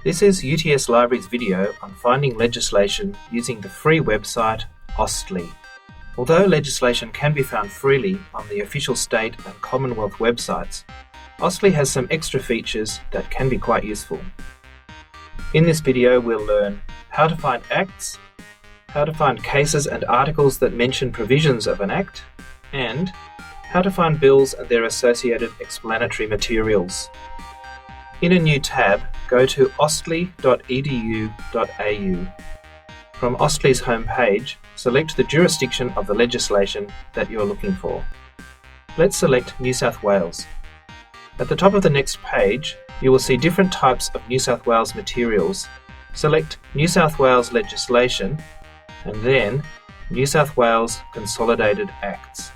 This is UTS Library's video on finding legislation using the free website AustLII. Although legislation can be found freely on the official state and Commonwealth websites, AustLII has some extra features that can be quite useful. In this video we'll learn how to find acts, how to find cases and articles that mention provisions of an act, and how to find bills and their associated explanatory materials. In a new tab, go to austli.edu.au. From AustLII's homepage, select the jurisdiction of the legislation that you're looking for. Let's select New South Wales. At the top of the next page, you will see different types of New South Wales materials. Select New South Wales legislation and then New South Wales Consolidated Acts.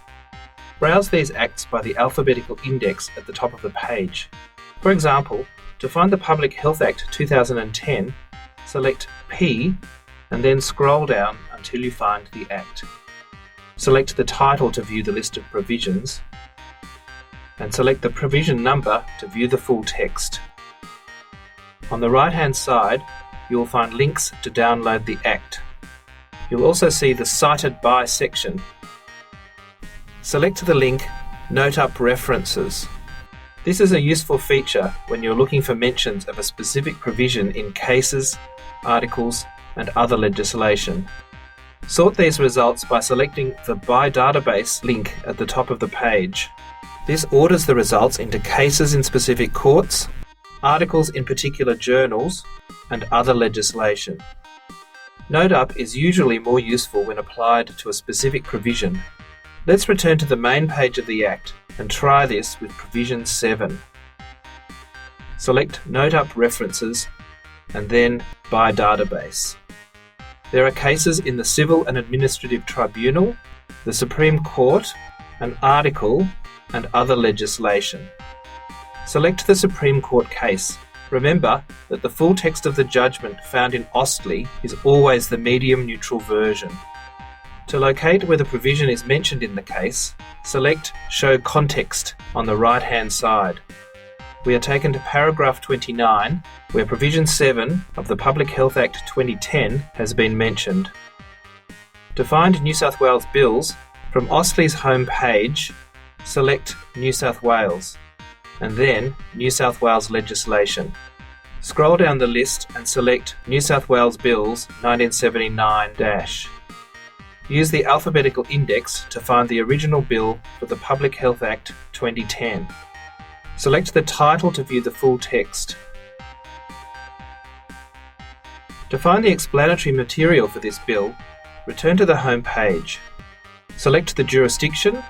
Browse these acts by the alphabetical index at the top of the page. For example, to find the Public Health Act 2010, select P and then scroll down until you find the Act. Select the title to view the list of provisions and select the provision number to view the full text. On the right-hand side, you will find links to download the Act. You'll also see the Cited By section. Select the link Note Up References. This is a useful feature when you're looking for mentions of a specific provision in cases, articles, and other legislation. Sort these results by selecting the By Database link at the top of the page. This orders the results into cases in specific courts, articles in particular journals, and other legislation. Note Up is usually more useful when applied to a specific provision. Let's return to the main page of the Act and try this with Provision 7. Select Note Up References and then By Database. There are cases in the Civil and Administrative Tribunal, the Supreme Court, an article, and other legislation. Select the Supreme Court case. Remember that the full text of the judgment found in AustLII is always the medium neutral version. To locate where the provision is mentioned in the case, select Show Context on the right-hand side. We are taken to paragraph 29, where Provision 7 of the Public Health Act 2010 has been mentioned. To find New South Wales bills, from AustLII's home page, select New South Wales, and then New South Wales legislation. Scroll down the list and select New South Wales Bills 1979-. Use the alphabetical index to find the original bill for the Public Health Act 2010. Select the title to view the full text. To find the explanatory material for this bill, return to the home page. Select the jurisdiction,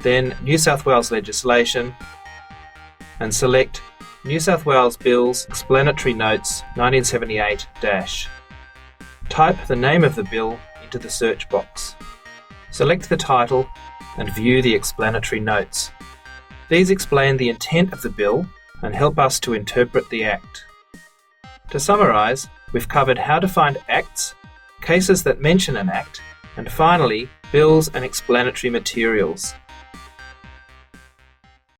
then New South Wales legislation, and select New South Wales Bills Explanatory Notes 1978-. Type the name of the bill into the search box. Select the title and view the explanatory notes. These explain the intent of the bill and help us to interpret the Act. To summarise, we've covered how to find acts, cases that mention an act, and finally, bills and explanatory materials.